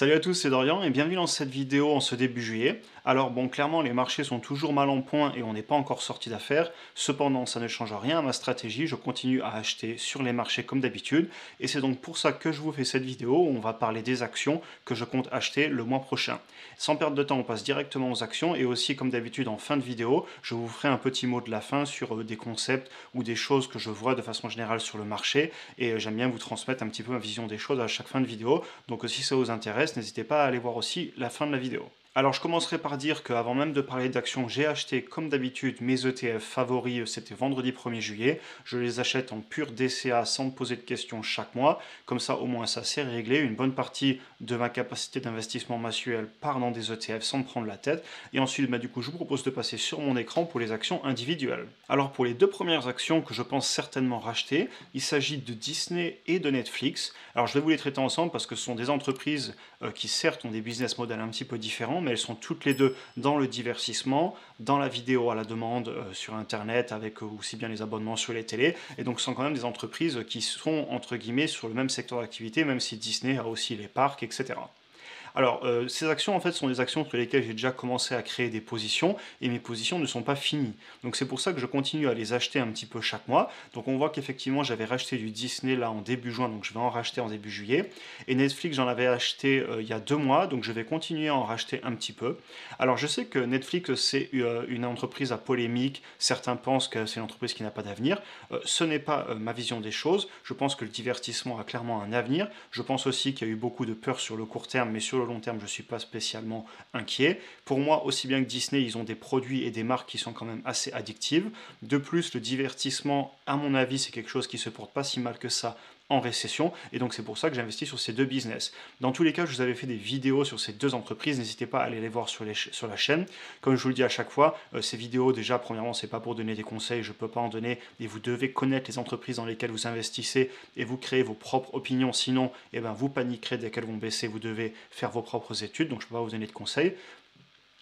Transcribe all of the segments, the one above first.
Salut à tous, c'est Dorian et bienvenue dans cette vidéo en ce début juillet. Alors bon, clairement les marchés sont toujours mal en point et on n'est pas encore sorti d'affaires. Cependant, ça ne change rien à ma stratégie, je continue à acheter sur les marchés comme d'habitude. Et c'est donc pour ça que je vous fais cette vidéo où on va parler des actions que je compte acheter le mois prochain. Sans perdre de temps, on passe directement aux actions et aussi comme d'habitude en fin de vidéo, je vous ferai un petit mot de la fin sur des concepts ou des choses que je vois de façon générale sur le marché. Et j'aime bien vous transmettre un petit peu ma vision des choses à chaque fin de vidéo. Donc si ça vous intéresse, n'hésitez pas à aller voir aussi la fin de la vidéo. Alors je commencerai par dire qu'avant même de parler d'actions, j'ai acheté comme d'habitude mes ETF favoris, c'était vendredi 1er juillet. Je les achète en pur DCA sans me poser de questions chaque mois. Comme ça au moins ça c'est réglé. Une bonne partie de ma capacité d'investissement mensuel part dans des ETF sans me prendre la tête. Et ensuite du coup je vous propose de passer sur mon écran pour les actions individuelles. Alors pour les deux premières actions que je pense certainement racheter, il s'agit de Disney et de Netflix. Alors je vais vous les traiter ensemble parce que ce sont des entreprises qui certes ont des business models un petit peu différents, mais elles sont toutes les deux dans le divertissement, dans la vidéo à la demande sur Internet, avec aussi bien les abonnements sur les télés, et donc ce sont quand même des entreprises qui sont, entre guillemets, sur le même secteur d'activité, même si Disney a aussi les parcs, etc. Alors, ces actions, en fait, sont des actions sur lesquelles j'ai déjà commencé à créer des positions, et mes positions ne sont pas finies. Donc c'est pour ça que je continue à les acheter un petit peu chaque mois. Donc on voit qu'effectivement, j'avais racheté du Disney là en début juin, donc je vais en racheter en début juillet. Et Netflix, j'en avais acheté il y a 2 mois, donc je vais continuer à en racheter un petit peu. Alors je sais que Netflix, c'est une entreprise à polémique. Certains pensent que c'est une entreprise qui n'a pas d'avenir. Ce n'est pas ma vision des choses. Je pense que le divertissement a clairement un avenir. Je pense aussi qu'il y a eu beaucoup de peur sur le court terme, mais sur le long terme, je ne suis pas spécialement inquiet. Pour moi, aussi bien que Disney, ils ont des produits et des marques qui sont quand même assez addictives. De plus, le divertissement, à mon avis, c'est quelque chose qui se porte pas si mal que ça en récession, et donc c'est pour ça que j'investis sur ces deux business. Dans tous les cas, je vous avais fait des vidéos sur ces deux entreprises, n'hésitez pas à aller les voir sur la chaîne. Comme je vous le dis à chaque fois, ces vidéos, déjà, premièrement, c'est pas pour donner des conseils, je peux pas en donner, et vous devez connaître les entreprises dans lesquelles vous investissez, et vous créez vos propres opinions, sinon, eh ben, vous paniquerez dès qu'elles vont baisser, vous devez faire vos propres études, donc je peux pas vous donner de conseils.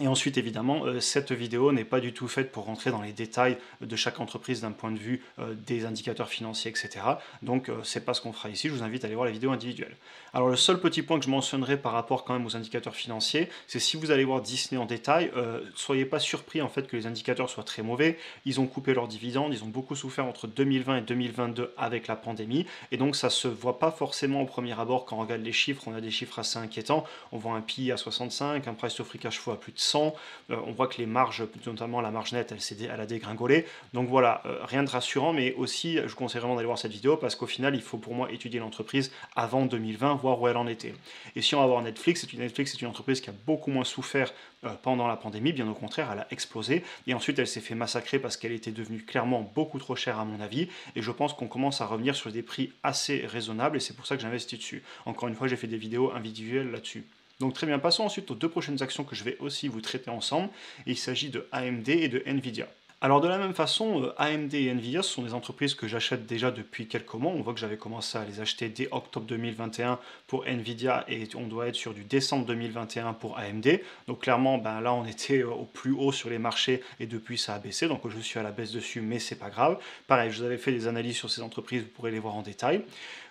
Et ensuite, évidemment, cette vidéo n'est pas du tout faite pour rentrer dans les détails de chaque entreprise d'un point de vue des indicateurs financiers, etc. Donc, c'est pas ce qu'on fera ici. Je vous invite à aller voir les vidéos individuelles. Alors, le seul petit point que je mentionnerai par rapport quand même aux indicateurs financiers, c'est si vous allez voir Disney en détail, soyez pas surpris en fait que les indicateurs soient très mauvais. Ils ont coupé leurs dividendes, ils ont beaucoup souffert entre 2020 et 2022 avec la pandémie, et donc ça se voit pas forcément au premier abord quand on regarde les chiffres. On a des chiffres assez inquiétants. On voit un PI à 65, un price to free cash flow à plus de 100, on voit que les marges, notamment la marge nette, elle a dégringolé. Donc voilà, rien de rassurant, mais aussi, je vous conseille vraiment d'aller voir cette vidéo parce qu'au final, il faut pour moi étudier l'entreprise avant 2020, voir où elle en était. Et si on va voir Netflix, c'est une entreprise qui a beaucoup moins souffert pendant la pandémie, bien au contraire, elle a explosé. Et ensuite, elle s'est fait massacrer parce qu'elle était devenue clairement beaucoup trop chère à mon avis. Et je pense qu'on commence à revenir sur des prix assez raisonnables et c'est pour ça que j'investis dessus. Encore une fois, j'ai fait des vidéos individuelles là-dessus. Donc très bien, passons ensuite aux deux prochaines actions que je vais aussi vous traiter ensemble. Et il s'agit de AMD et de Nvidia. Alors de la même façon, AMD et Nvidia, ce sont des entreprises que j'achète déjà depuis quelques mois. On voit que j'avais commencé à les acheter dès octobre 2021 pour Nvidia et on doit être sur du décembre 2021 pour AMD. Donc clairement, ben, là on était au plus haut sur les marchés et depuis ça a baissé. Donc je suis à la baisse dessus, mais c'est pas grave. Pareil, je vous avais fait des analyses sur ces entreprises, vous pourrez les voir en détail.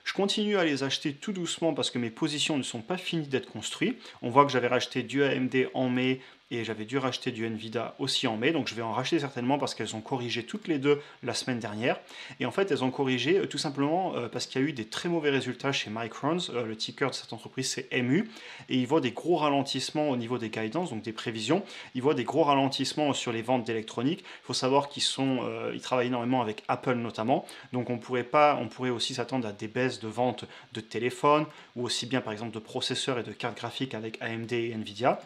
Je continue à les acheter tout doucement parce que mes positions ne sont pas finies d'être construites. On voit que j'avais racheté du AMD en mai et j'avais dû racheter du Nvidia aussi en mai, donc je vais en racheter certainement parce qu'elles ont corrigé toutes les deux la semaine dernière. Et en fait, elles ont corrigé tout simplement parce qu'il y a eu des très mauvais résultats chez Microns. Le ticker de cette entreprise, c'est MU. Et ils voient des gros ralentissements au niveau des guidance, donc des prévisions. Ils voient des gros ralentissements sur les ventes d'électronique. Il faut savoir ils travaillent énormément avec Apple notamment. Donc on pourrait aussi s'attendre à des baisses de ventes de téléphones ou aussi bien par exemple de processeurs et de cartes graphiques avec AMD et Nvidia.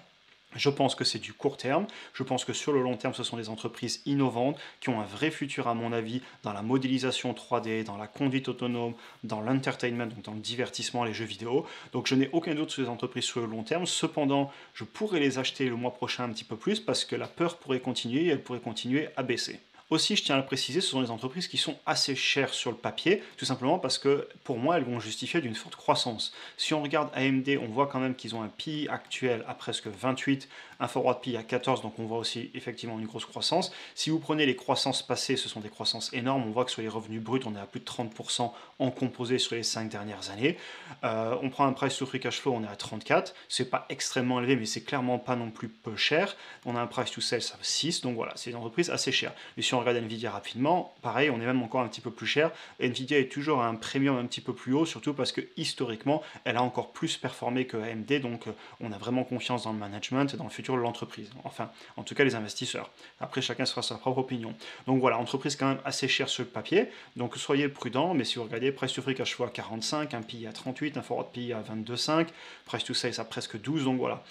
Je pense que c'est du court terme. Je pense que sur le long terme, ce sont des entreprises innovantes qui ont un vrai futur, à mon avis, dans la modélisation 3D, dans la conduite autonome, dans l'entertainment, donc dans le divertissement, les jeux vidéo. Donc je n'ai aucun doute sur les entreprises sur le long terme. Cependant, je pourrais les acheter le mois prochain un petit peu plus parce que la peur pourrait continuer et elle pourrait continuer à baisser. Aussi, je tiens à le préciser, ce sont des entreprises qui sont assez chères sur le papier, tout simplement parce que pour moi, elles vont justifier d'une forte croissance. Si on regarde AMD, on voit quand même qu'ils ont un PI actuel à presque 28, un forward PI à 14, donc on voit aussi effectivement une grosse croissance. Si vous prenez les croissances passées, ce sont des croissances énormes. On voit que sur les revenus bruts, on est à plus de 30% en composé sur les 5 dernières années. On prend un price to free cash flow, on est à 34. C'est pas extrêmement élevé, mais c'est clairement pas non plus peu cher. On a un price to sales à 6, donc voilà, c'est une entreprise assez chère. Et si on regarde Nvidia rapidement, pareil, on est même encore un petit peu plus cher. Nvidia est toujours à un premium un petit peu plus haut, surtout parce que historiquement, elle a encore plus performé que AMD, donc on a vraiment confiance dans le management et dans le futur de l'entreprise. Enfin, en tout cas, les investisseurs. Après, chacun se fera sa propre opinion. Donc voilà, entreprise quand même assez chère sur le papier, donc soyez prudents, mais si vous regardez price to free cash flow à 45, un PI à 38, un forward PI à 22,5, price to sales à presque 12, donc voilà.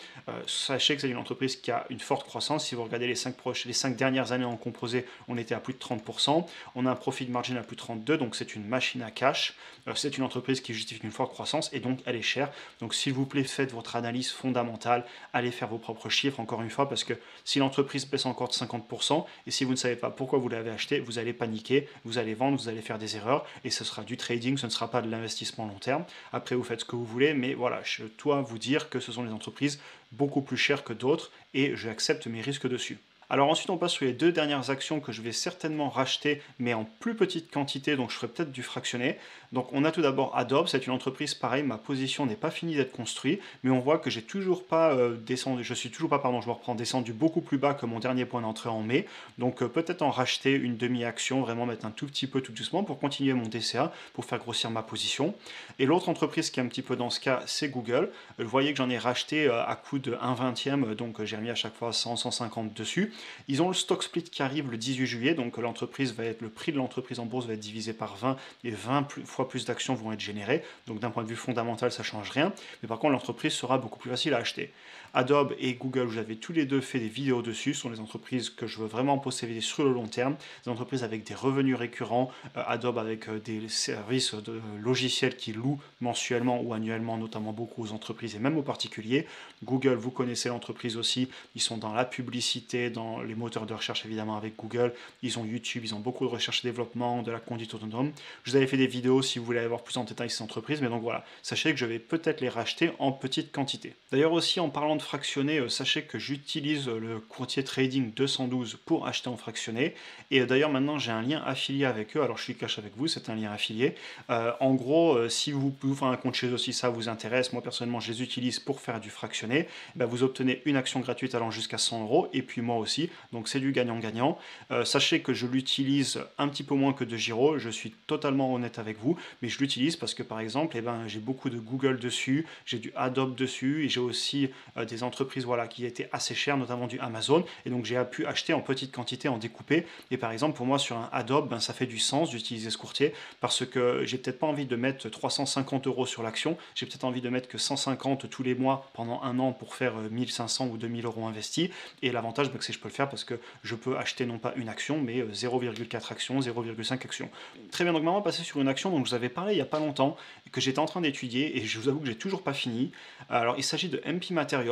Sachez que c'est une entreprise qui a une forte croissance. Si vous regardez les 5 dernières années en composé, on était à plus de 30%. On a un profit margin à plus de 32%, donc c'est une machine à cash. C'est une entreprise qui justifie une forte croissance et donc elle est chère. Donc s'il vous plaît, faites votre analyse fondamentale, allez faire vos propres chiffres, encore une fois, parce que si l'entreprise baisse encore de 50%, et si vous ne savez pas pourquoi vous l'avez acheté, vous allez paniquer, vous allez vendre, vous allez faire des erreurs, et ce sera du trading, ce ne sera pas de l'investissement long terme. Après, vous faites ce que vous voulez, mais voilà, je dois vous dire que ce sont des entreprises beaucoup plus chères que d'autres, et j'accepte mes risques dessus. Alors ensuite on passe sur les deux dernières actions que je vais certainement racheter mais en plus petite quantité, donc je ferai peut-être du fractionné. Donc on a tout d'abord Adobe, c'est une entreprise pareil, ma position n'est pas finie d'être construite, mais on voit que j'ai toujours pas descendu, je suis toujours pas, pardon, je me reprends, descendu beaucoup plus bas que mon dernier point d'entrée en mai. Donc peut-être en racheter une demi-action, vraiment mettre un tout petit peu tout doucement pour continuer mon DCA, pour faire grossir ma position. Et l'autre entreprise qui est un petit peu dans ce cas, c'est Google. Vous voyez que j'en ai racheté à coût de 1/20, donc j'ai remis à chaque fois 100, 150 dessus. Ils ont le stock split qui arrive le 18 juillet, donc le prix de l'entreprise en bourse va être divisé par 20 et 20 fois plus d'actions vont être générées. Donc d'un point de vue fondamental, ça ne change rien. Mais par contre, l'entreprise sera beaucoup plus facile à acheter. Adobe et Google, j'avais tous les deux fait des vidéos dessus, ce sont des entreprises que je veux vraiment posséder sur le long terme, des entreprises avec des revenus récurrents, Adobe avec des services de logiciels qui louent mensuellement ou annuellement, notamment beaucoup aux entreprises et même aux particuliers. Google, vous connaissez l'entreprise aussi, ils sont dans la publicité, dans les moteurs de recherche évidemment avec Google, ils ont YouTube, ils ont beaucoup de recherche et développement, de la conduite autonome. Je vous avais fait des vidéos si vous voulez aller voir plus en détail ces entreprises, mais donc voilà, sachez que je vais peut-être les racheter en petite quantité. D'ailleurs aussi en parlant de fractionné, sachez que j'utilise le courtier trading 212 pour acheter en fractionné, et d'ailleurs maintenant j'ai un lien affilié avec eux, alors je suis cash avec vous, c'est un lien affilié. En gros, si vous pouvez faire un compte chez eux, si ça vous intéresse, moi personnellement je les utilise pour faire du fractionné, ben, vous obtenez une action gratuite allant jusqu'à 100 €, et puis moi aussi, donc c'est du gagnant-gagnant. Sachez que je l'utilise un petit peu moins que de Giro, je suis totalement honnête avec vous, mais je l'utilise parce que par exemple, eh ben, j'ai beaucoup de Google dessus, j'ai du Adobe dessus, et j'ai aussi des entreprises voilà, qui étaient assez chères, notamment du Amazon, et donc j'ai pu acheter en petite quantité, en découpé, et par exemple pour moi sur un Adobe, ben, ça fait du sens d'utiliser ce courtier, parce que j'ai peut-être pas envie de mettre 350 € sur l'action, j'ai peut-être envie de mettre que 150 tous les mois pendant un an pour faire 1500 ou 2000 € investis, et l'avantage ben, c'est que je peux le faire parce que je peux acheter non pas une action, mais 0,4 actions, 0,5 actions. Très bien, donc maintenant passer sur une action dont je vous avais parlé il n'y a pas longtemps, que j'étais en train d'étudier, et je vous avoue que j'ai toujours pas fini. Alors il s'agit de MP Material.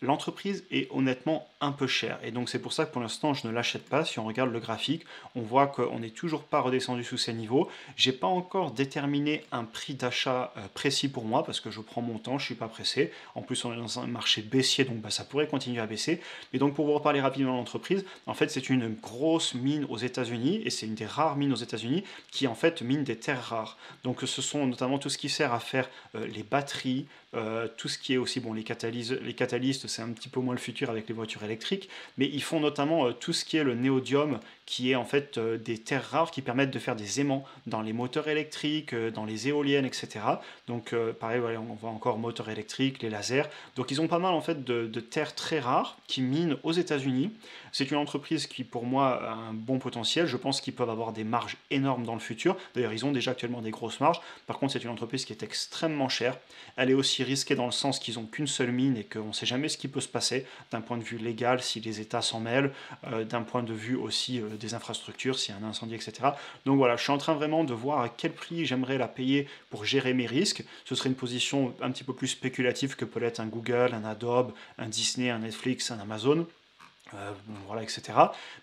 L'entreprise est honnêtement un peu chère, et donc c'est pour ça que pour l'instant je ne l'achète pas. Si on regarde le graphique, on voit qu'on n'est toujours pas redescendu sous ces niveaux. J'ai pas encore déterminé un prix d'achat précis pour moi parce que je prends mon temps, je suis pas pressé. En plus on est dans un marché baissier, donc bah, ça pourrait continuer à baisser. Et donc pour vous reparler rapidement de l'entreprise, en fait c'est une grosse mine aux États-Unis, et c'est une des rares mines aux États-Unis qui en fait mine des terres rares. Donc ce sont notamment tout ce qui sert à faire les batteries, tout ce qui est aussi bon les catalystes, c'est un petit peu moins le futur avec les voitures électriques, mais ils font notamment tout ce qui est le néodyme, qui est en fait des terres rares qui permettent de faire des aimants dans les moteurs électriques, dans les éoliennes, etc. Donc pareil, voilà, on voit encore moteurs électriques, les lasers. Donc ils ont pas mal en fait de terres très rares qui minent aux États-Unis. C'est une entreprise qui pour moi a un bon potentiel. Je pense qu'ils peuvent avoir des marges énormes dans le futur. D'ailleurs ils ont déjà actuellement des grosses marges. Par contre c'est une entreprise qui est extrêmement chère. Elle est aussi risquée dans le sens qu'ils n'ont qu'une seule mine et qu'on ne sait jamais ce qui peut se passer d'un point de vue légal si les États s'en mêlent, d'un point de vue aussi des infrastructures, s'il y a un incendie, etc. Donc voilà, je suis en train vraiment de voir à quel prix j'aimerais la payer pour gérer mes risques. Ce serait une position un petit peu plus spéculative que peut l'être un Google, un Adobe, un Disney, un Netflix, un Amazon. voilà, etc.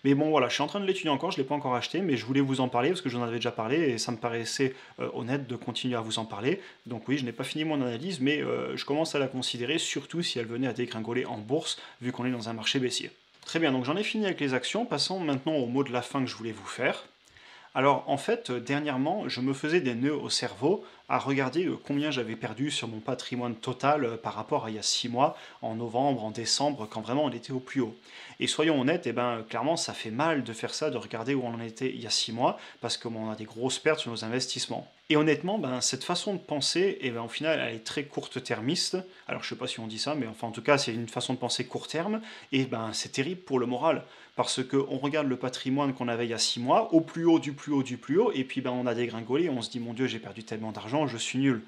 Mais bon, voilà, je suis en train de l'étudier encore, je ne l'ai pas encore acheté, mais je voulais vous en parler parce que j'en avais déjà parlé et ça me paraissait honnête de continuer à vous en parler. Donc oui, je n'ai pas fini mon analyse, mais je commence à la considérer, surtout si elle venait à dégringoler en bourse, vu qu'on est dans un marché baissier. Très bien, donc j'en ai fini avec les actions, passons maintenant au mot de la fin que je voulais vous faire. Alors en fait, dernièrement, je me faisais des nœuds au cerveau à regarder combien j'avais perdu sur mon patrimoine total par rapport à il y a 6 mois, en novembre, en décembre, quand vraiment on était au plus haut. Et soyons honnêtes, eh ben, clairement, ça fait mal de faire ça, de regarder où on en était il y a 6 mois, parce qu'on a des grosses pertes sur nos investissements. Et honnêtement, ben, cette façon de penser, eh ben, au final, elle est très courte-termiste. Alors je sais pas si on dit ça, mais enfin en tout cas, c'est une façon de penser court terme, et ben c'est terrible pour le moral parce qu'on regarde le patrimoine qu'on avait il y a 6 mois, au plus haut, du plus haut, du plus haut, et puis ben, on a dégringolé, on se dit mon Dieu, j'ai perdu tellement d'argent, je suis nul.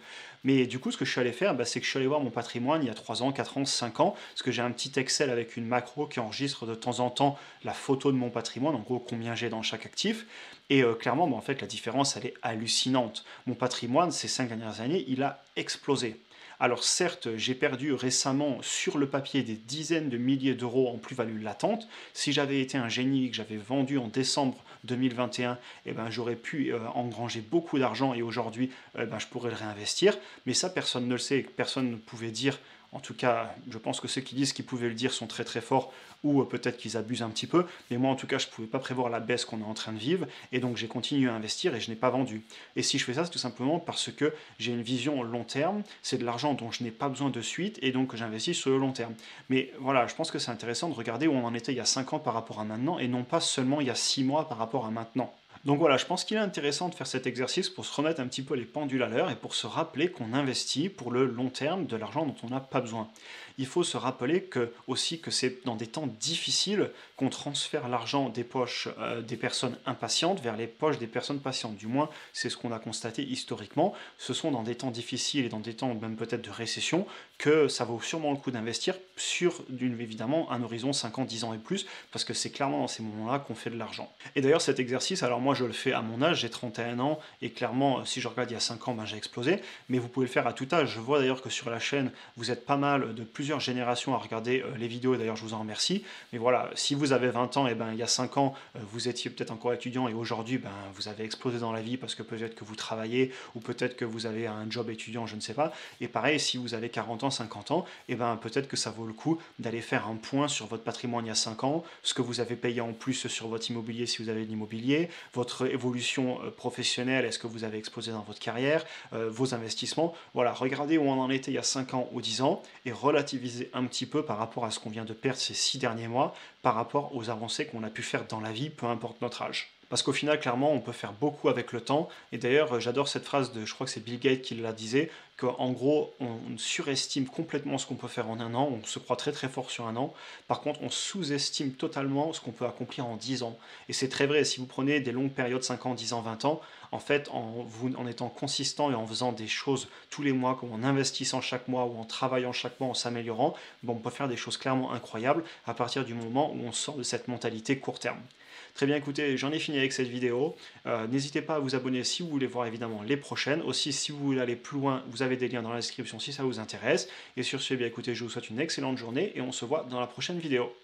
Mais du coup, ce que je suis allé faire, ben, c'est que je suis allé voir mon patrimoine il y a 3 ans, 4 ans, 5 ans, parce que j'ai un petit Excel avec une macro qui enregistre de temps en temps la photo de mon patrimoine, en gros combien j'ai dans chaque actif. Et clairement, ben, en fait, la différence, elle est hallucinante. Mon patrimoine, ces 5 dernières années, il a explosé. Alors certes, j'ai perdu récemment sur le papier des dizaines de milliers d'euros en plus-value latente. Si j'avais été un génie que j'avais vendu en décembre 2021, eh ben, j'aurais pu engranger beaucoup d'argent et aujourd'hui, ben, je pourrais le réinvestir. Mais ça, personne ne le sait, personne ne pouvait dire. En tout cas, je pense que ceux qui disent qu'ils pouvaient le dire sont très très forts ou peut-être qu'ils abusent un petit peu. Mais moi, en tout cas, je ne pouvais pas prévoir la baisse qu'on est en train de vivre et donc j'ai continué à investir et je n'ai pas vendu. Et si je fais ça, c'est tout simplement parce que j'ai une vision long terme, c'est de l'argent dont je n'ai pas besoin de suite et donc j'investis sur le long terme. Mais voilà, je pense que c'est intéressant de regarder où on en était il y a 5 ans par rapport à maintenant et non pas seulement il y a 6 mois par rapport à maintenant. Donc voilà, je pense qu'il est intéressant de faire cet exercice pour se remettre un petit peu les pendules à l'heure et pour se rappeler qu'on investit pour le long terme de l'argent dont on n'a pas besoin. Il faut se rappeler aussi que c'est dans des temps difficiles qu'on transfère l'argent des poches des personnes impatientes vers les poches des personnes patientes. Du moins, c'est ce qu'on a constaté historiquement. Ce sont dans des temps difficiles et dans des temps même peut-être de récession que ça vaut sûrement le coup d'investir sur, évidemment, un horizon 5 ans, 10 ans et plus, parce que c'est clairement dans ces moments-là qu'on fait de l'argent. Et d'ailleurs, cet exercice, alors moi je le fais à mon âge, j'ai 31 ans, et clairement, si je regarde il y a 5 ans, ben, j'ai explosé, mais vous pouvez le faire à tout âge. Je vois d'ailleurs que sur la chaîne, vous êtes pas mal de plusieurs générations à regarder les vidéos, et d'ailleurs je vous en remercie. Mais voilà, si vous avez 20 ans, et ben, il y a 5 ans, vous étiez peut-être encore étudiant, et aujourd'hui, ben, vous avez explosé dans la vie parce que peut-être que vous travaillez, ou peut-être que vous avez un job étudiant, je ne sais pas. Et pareil, si vous avez 40 ans, 50 ans, et ben, peut-être que ça vaut le coup d'aller faire un point sur votre patrimoine il y a 5 ans, ce que vous avez payé en plus sur votre immobilier si vous avez de l'immobilier, votre évolution professionnelle, est-ce que vous avez explosé dans votre carrière, vos investissements. Voilà, regardez où on en était il y a 5 ans ou 10 ans et relativisez un petit peu par rapport à ce qu'on vient de perdre ces 6 derniers mois, par rapport aux avancées qu'on a pu faire dans la vie, peu importe notre âge. Parce qu'au final, clairement, on peut faire beaucoup avec le temps. Et d'ailleurs, j'adore cette phrase de, je crois que c'est Bill Gates qui la disait, qu'en gros, on surestime complètement ce qu'on peut faire en un an, on se croit très très fort sur un an. Par contre, on sous-estime totalement ce qu'on peut accomplir en 10 ans. Et c'est très vrai, si vous prenez des longues périodes, 5 ans, 10 ans, 20 ans, en fait, en étant consistant et en faisant des choses tous les mois, comme en investissant chaque mois ou en travaillant chaque mois, en s'améliorant, bon, on peut faire des choses clairement incroyables à partir du moment où on sort de cette mentalité court terme. Très bien, écoutez, j'en ai fini avec cette vidéo. N'hésitez pas à vous abonner si vous voulez voir évidemment les prochaines. Aussi, si vous voulez aller plus loin, vous avez des liens dans la description si ça vous intéresse. Et sur ce, bien écoutez, je vous souhaite une excellente journée et on se voit dans la prochaine vidéo.